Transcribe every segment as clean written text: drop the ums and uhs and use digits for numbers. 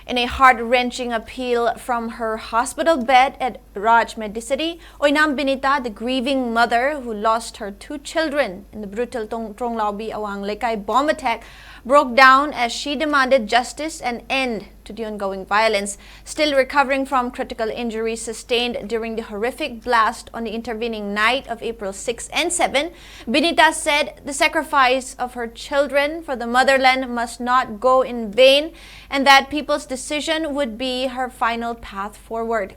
In a heart-wrenching appeal from her hospital bed at Raj Medicity, Oinam Binita, the grieving mother who lost her 2 children in the brutal Tronglaobi Awang Lekai bomb attack, broke down as she demanded justice and end to the ongoing violence. Still recovering from critical injuries sustained during the horrific blast on the intervening night of April 6 and 7, Binita said the sacrifice of her children for the motherland must not go in vain and that people's decision would be her final path forward.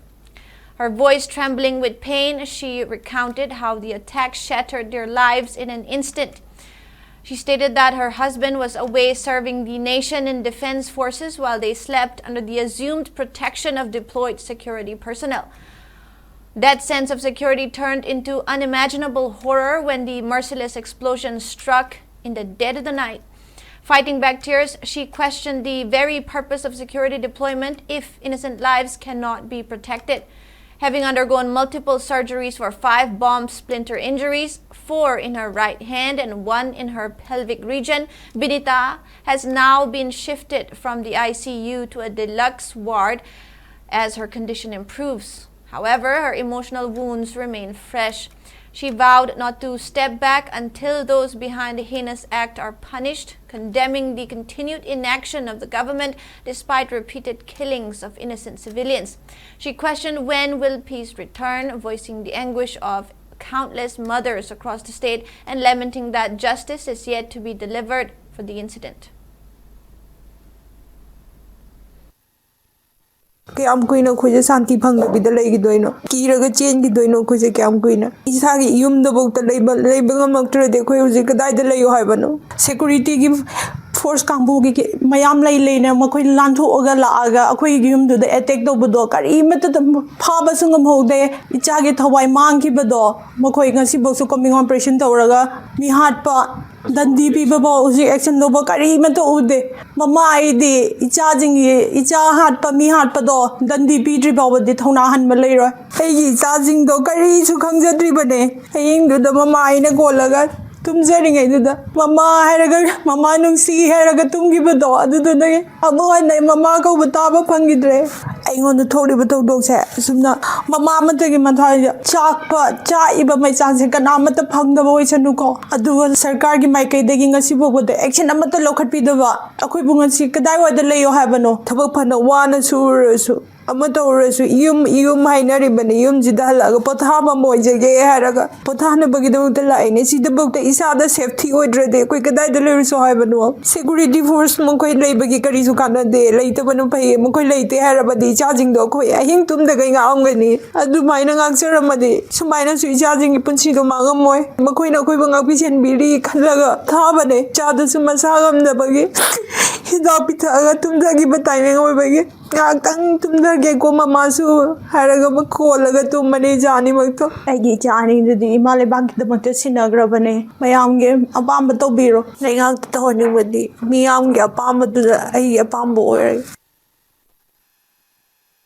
Her voice trembling with pain, she recounted how the attack shattered their lives in an instant. She stated that her husband was away serving the nation in defense forces while they slept under the assumed protection of deployed security personnel. That sense of security turned into unimaginable horror when the merciless explosion struck in the dead of the night. Fighting back tears, she questioned the very purpose of security deployment if innocent lives cannot be protected. Having undergone multiple surgeries for 5 bomb splinter injuries, 4 in her right hand and 1 in her pelvic region, Binita has now been shifted from the ICU to a deluxe ward as her condition improves. However, her emotional wounds remain fresh. She vowed not to step back until those behind the heinous act are punished, condemning the continued inaction of the government despite repeated killings of innocent civilians. She questioned when will peace return, voicing the anguish of countless mothers across the state and lamenting that justice is yet to be delivered for the incident. Kayam kuina kuja santi phang bida lagi doino kiraga chain gi doino kuja kayam kuina isagi yum da bokta leiba ngamaktra de khoi uji kadai da layo haibano security gi force kambu gi mayam lai leina makoi lantho oga laaga akhoi gi yum da attack do bodo kari mata phaba sungam hode ichagi thawai mang ki bodo makoi ngasi boksu coming operation tawraga mi hat pa dandi pi babo uji action do bo kari mata ude mama ide icha hat pa mi hat pa do dandi pi dri bawa de thona han ma lei roi ai charging do kari su khangjadri bane ai du da mama ina golaga tumjari ngai da mama hairaga mama nungsi hairaga tumgi bado adu da ngai abu nai mama ko bata phangidre ai ngon da thori ba dok se sumna mama mata gi mathai chak pa cha iba mai chang se kana mata phangda boi chanu ko adu sarkar gi mai kai de gi ngasi bo de action amata lokhat pi da ba akoi bunga si kadai wa da leyo habano thabak phana wa na su amatoresu yum hainari bane yum jidala ga pothama moijege haraga pothana bagidau da laine sida bokta isada safety oidre de koi kadai da leru so haibano security force mo koi leibagi kari su kana de leita banu pai mo koi leite harabadi charging do koi ahing tum da gai ngam gani adu maina ngak saramadi sumaina su charging punchi do mangam moi mo koi na koi banga pisen biri khalaga thabane chada su masagam da bagi hida pithaga tum da gi batai ngoi bagi ngakang tum da ge ko mama su haraga ma kholaga tum mane jani makto ai jani di imale bank da makta sinagrabane mayam ge apam to biro ngai ngak to ni wadi miyam ge apam du ai apam bo